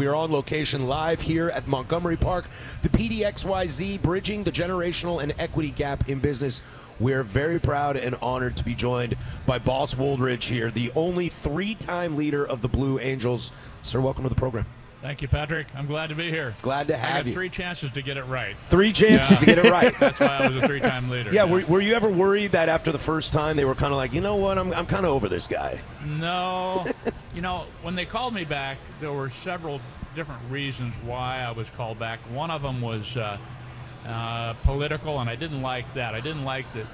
We are on location live here at Montgomery Park, the PDXYZ, Bridging the Generational and Equity Gap in Business. We're very proud and honored to be joined by Boss Woolridge here, the only three-time leader of the Blue Angels. Sir, welcome to the program. Thank you, Patrick. I'm glad to be here. Glad to have I got you. 3 chances to get it right. 3 chances to get it right. That's why I was a 3-time leader. Yeah, were you ever worried that after the first time they were kind of like, you know what, I'm kind of over this guy? No. When they called me back, there were several different reasons why I was called back. One of them was political, and I didn't like that. I didn't like that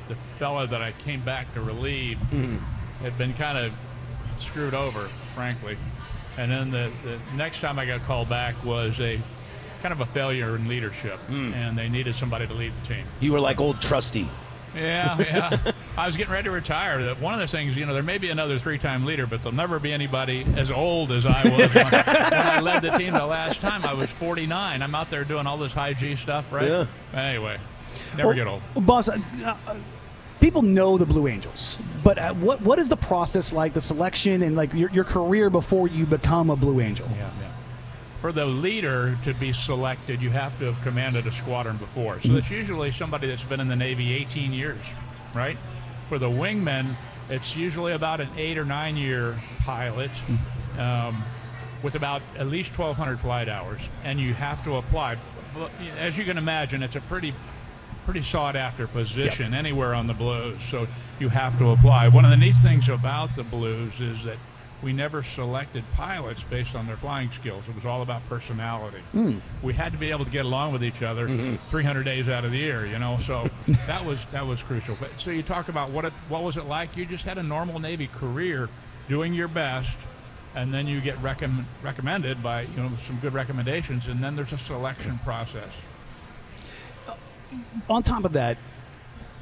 the fellow that I came back to relieve had been kind of screwed over, frankly. And then the next time I got called back was a kind of a failure in leadership, and they needed somebody to lead the team. You were like old trusty. Yeah. I was getting ready to retire. One of the things, there may be another 3-time leader, but there'll never be anybody as old as I was when I led the team the last time. I was 49. I'm out there doing all this high G stuff, right? Yeah. Anyway, never get old. Boss, people know the Blue Angels, but what is the process like, the selection and like your career before you become a Blue Angel? Yeah. For the leader to be selected, you have to have commanded a squadron before. So it's usually somebody that's been in the Navy 18 years, right? For the wingmen, it's usually about an 8 or 9 year pilot with about at least 1,200 flight hours, and you have to apply. As you can imagine, it's a pretty sought after position anywhere on the Blues, so you have to apply. One of the neat things about the Blues is that we never selected pilots based on their flying skills. It was all about personality. We had to be able to get along with each other 300 days out of the year, so that was crucial. But so you talk about what was it like? You just had a normal Navy career doing your best, and then you get recommended by some good recommendations, and then there's a selection process. On top of that,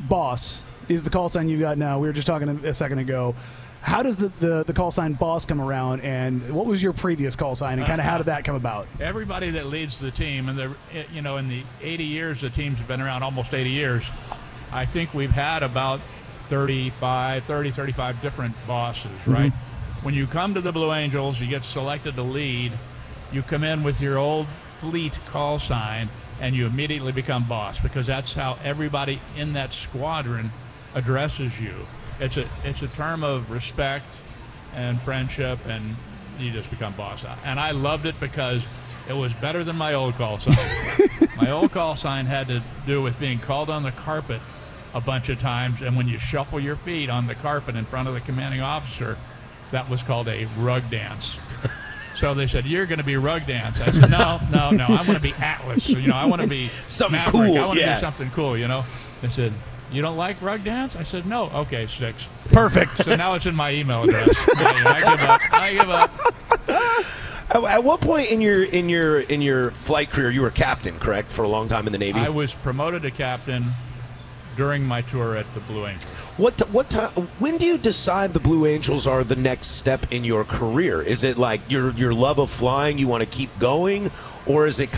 Boss is the call sign you got now. We were just talking a second ago. How does the call sign Boss come around, and what was your previous call sign, and kind of how did that come about? Everybody that leads the team, and in the 80 years the team's been around, almost 80 years, I think we've had about 35 different bosses, right? When you come to the Blue Angels, you get selected to lead, you come in with your old fleet call sign, and you immediately become boss, because that's how everybody in that squadron addresses you. It's a term of respect and friendship, and you just become boss. And I loved it because it was better than my old call sign. My old call sign had to do with being called on the carpet a bunch of times, and when you shuffle your feet on the carpet in front of the commanding officer, that was called a rug dance. So they said, "You're going to be rug dance." I said, No. I want to be Atlas. So, I want to be something Maverick. cool. I want to do something cool. They said, "You don't like rug dance?" I said, "No." Okay, sticks. Perfect. So now it's in my email address. I give up. At what point in your flight career you were captain, correct, for a long time in the Navy? I was promoted to captain during my tour at the Blue Angels. What time? When do you decide the Blue Angels are the next step in your career? Is it like your love of flying, you want to keep going, or is it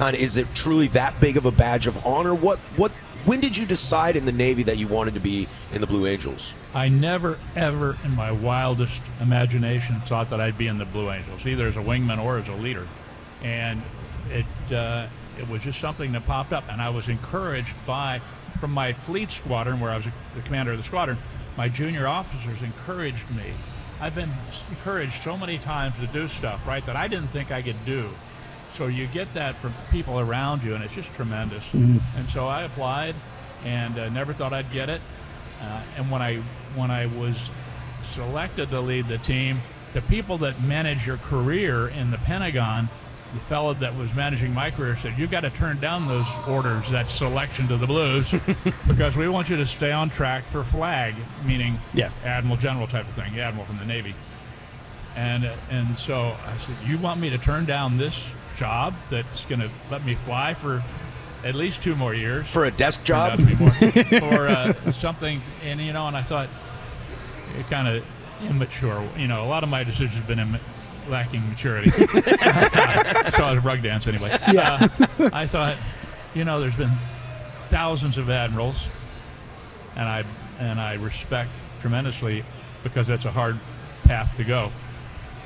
truly that big of a badge of honor? When did you decide in the Navy that you wanted to be in the Blue Angels? I never, ever in my wildest imagination thought that I'd be in the Blue Angels, either as a wingman or as a leader. And it was just something that popped up, and I was encouraged from my fleet squadron, where I was the commander of the squadron. My junior officers encouraged me. I've been encouraged so many times to do stuff, right, that I didn't think I could do. So you get that from people around you, and it's just tremendous. And so I applied, and never thought I'd get it. And when I was selected to lead the team, the people that manage your career in the Pentagon, the fellow that was managing my career said, "You got to turn down those orders, that selection to the Blues, because we want you to stay on track for flag," meaning Admiral General type of thing, Admiral from the Navy. And so I said, "You want me to turn down this job that's going to let me fly for at least 2 more years for a desk job, for something?" And and I thought, it kind of immature. A lot of my decisions have been lacking maturity. So I was rug dance anyway. I thought, there's been thousands of admirals, and I respect tremendously, because that's a hard path to go.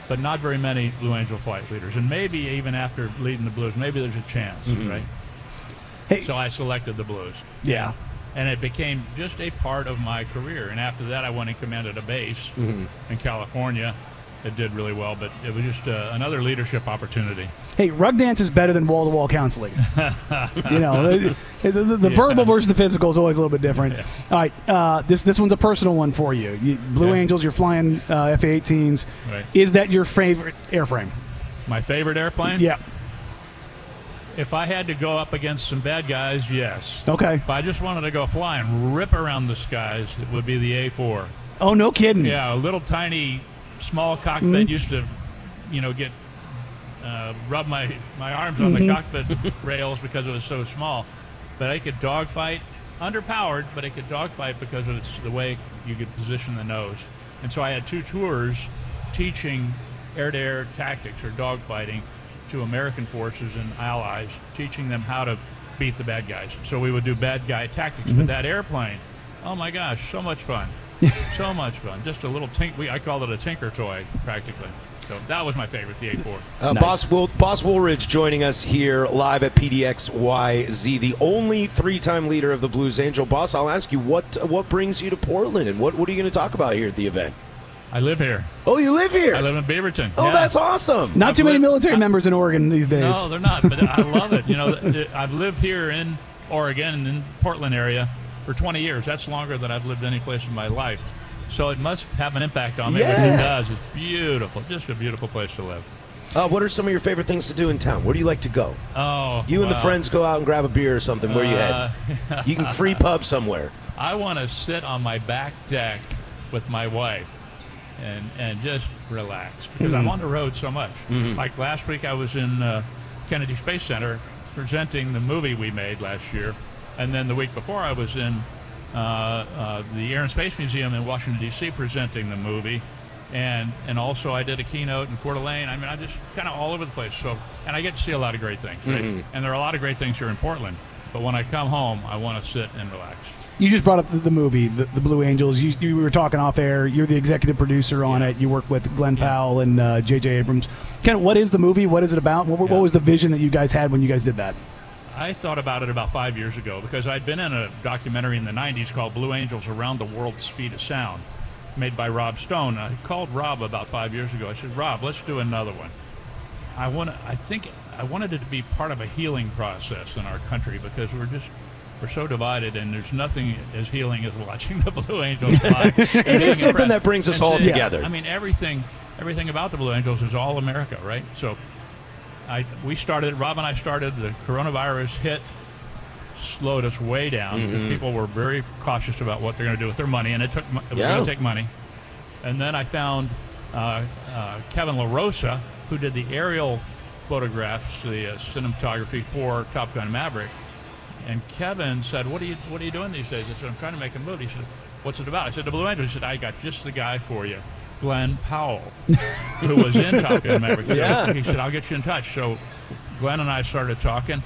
but not very many Blue Angel flight leaders. And maybe even after leading the Blues, maybe there's a chance, right? Hey. So I selected the Blues. Yeah. And it became just a part of my career. And after that, I went and commanded a base in California. It did really well, but it was just another leadership opportunity. Hey, rug dance is better than wall-to-wall counseling. The verbal versus the physical is always a little bit different. Yeah. All right, this one's a personal one for you. Blue Okay. Angels, you're flying F-18s. Right. Is that your favorite airframe? My favorite airplane? Yeah. If I had to go up against some bad guys, yes. Okay. If I just wanted to go fly and rip around the skies, it would be the A4. Oh, no kidding. Yeah, a little tiny, small cockpit used to, get rub my arms on the cockpit rails because it was so small. But I could dogfight, underpowered, but I could dogfight because of the way you could position the nose. And so I had 2 tours teaching air-to-air tactics or dogfighting to American forces and allies, teaching them how to beat the bad guys. So we would do bad guy tactics. But that airplane, oh my gosh, so much fun. So much fun. Just a little I called it a tinker toy, practically. So that was my favorite, the A4. Nice. Boss Woolridge joining us here live at PDXYZ, the only 3-time leader of the Blues Angel. Boss, I'll ask you, what brings you to Portland, and what are you going to talk about here at the event? I live here. Oh, you live here? I live in Beaverton. Oh, yeah. that's awesome. Not too many military members in Oregon these days. No, they're not, but I love it. I've lived here in Oregon and in Portland area for 20 years. That's longer than I've lived any place in my life. So it must have an impact on me. Yeah. But it does. It's beautiful. Just a beautiful place to live. What are some of your favorite things to do in town? Where do you like to go? Oh, You and the friends go out and grab a beer or something. Where you head? You can free pub somewhere. I want to sit on my back deck with my wife and just relax because I'm on the road so much. Like last week I was in Kennedy Space Center presenting the movie we made last year, and then the week before I was in the Air and Space Museum in Washington, D.C. presenting the movie, and also I did a keynote in Coeur d'Alene. I mean, I'm just kind of all over the place. So, and I get to see a lot of great things, right? And there are a lot of great things here in Portland, but when I come home, I want to sit and relax. You just brought up the movie, the Blue Angels. You were talking off air. You're the executive producer on it. You work with Glenn Powell and J.J. Abrams. Kind of, what is the movie? What is it about? What was the vision that you guys had when you guys did that? I thought about it about 5 years ago because I'd been in a documentary in the 90s called Blue Angels Around the World Speed of Sound, made by Rob Stone. I called Rob about 5 years ago. I said, Rob, let's do another one. I wanted it to be part of a healing process in our country because we're so divided, and there's nothing as healing as watching the Blue Angels fly. It is something that brings us all together. I mean, everything about the Blue Angels is all America, right? So Rob and I started, the coronavirus hit, slowed us way down because people were very cautious about what they're going to do with their money, and it was going to take money. And then I found Kevin LaRosa, who did the aerial photographs, the cinematography for Top Gun Maverick. And Kevin said, what are you doing these days? I said, I'm trying to make a movie. He said, what's it about? I said, the Blue Angels. He said, I got just the guy for you, Glenn Powell, who was in Top Gun Maverick. Yeah. He said, I'll get you in touch. So Glenn and I started talking,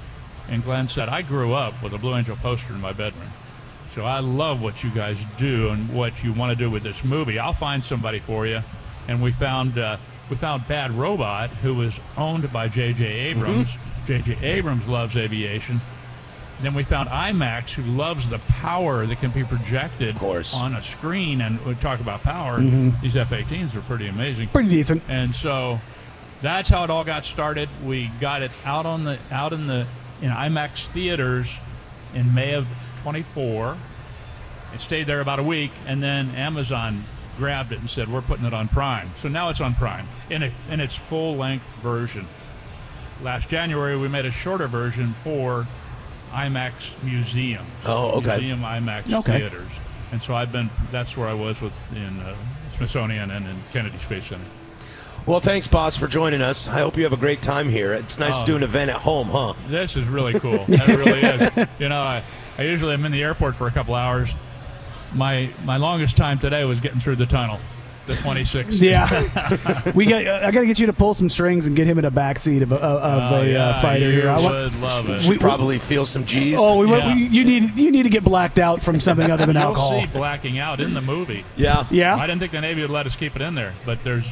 and Glenn said, I grew up with a Blue Angel poster in my bedroom. So I love what you guys do and what you want to do with this movie. I'll find somebody for you. And we found Bad Robot, who was owned by J.J. Abrams. J.J. Abrams loves aviation. Then we found IMAX, who loves the power that can be projected on a screen. And we talk about power. These F-18s are pretty amazing. Pretty decent. And so that's how it all got started. We got it out in IMAX theaters in May of 24. It stayed there about a week, and then Amazon grabbed it and said, we're putting it on Prime. So now it's on Prime in its full-length version. Last January, we made a shorter version for IMAX Museum. Oh, okay. Museum IMAX theaters. And so that's where I was in Smithsonian and in Kennedy Space Center. Well, thanks, boss, for joining us. I hope you have a great time here. It's nice to do an event at home, huh? This is really cool. That really is. I usually am in the airport for a couple hours. My longest time today was getting through the tunnel. the 26. Yeah, I got to get you to pull some strings and get him in a backseat of a fighter you here. would love it. We probably feel some G's. Oh, Yeah. you need to get blacked out from something other than You'll alcohol. see blacking out in the movie. Yeah. Yeah. I didn't think the Navy would let us keep it in there, but there's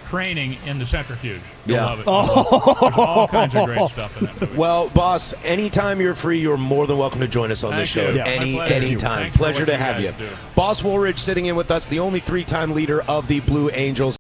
training in the centrifuge. You'll Yeah. love it. There's all kinds of great stuff in that movie. Well, boss, anytime you're free, you're more than welcome to join us on this show. Thank you. Yeah. My pleasure. Anytime. Thanks for Pleasure what to you have guys you. do. Boss Woolridge sitting in with us, the only 3-time leader of the Blue Angels.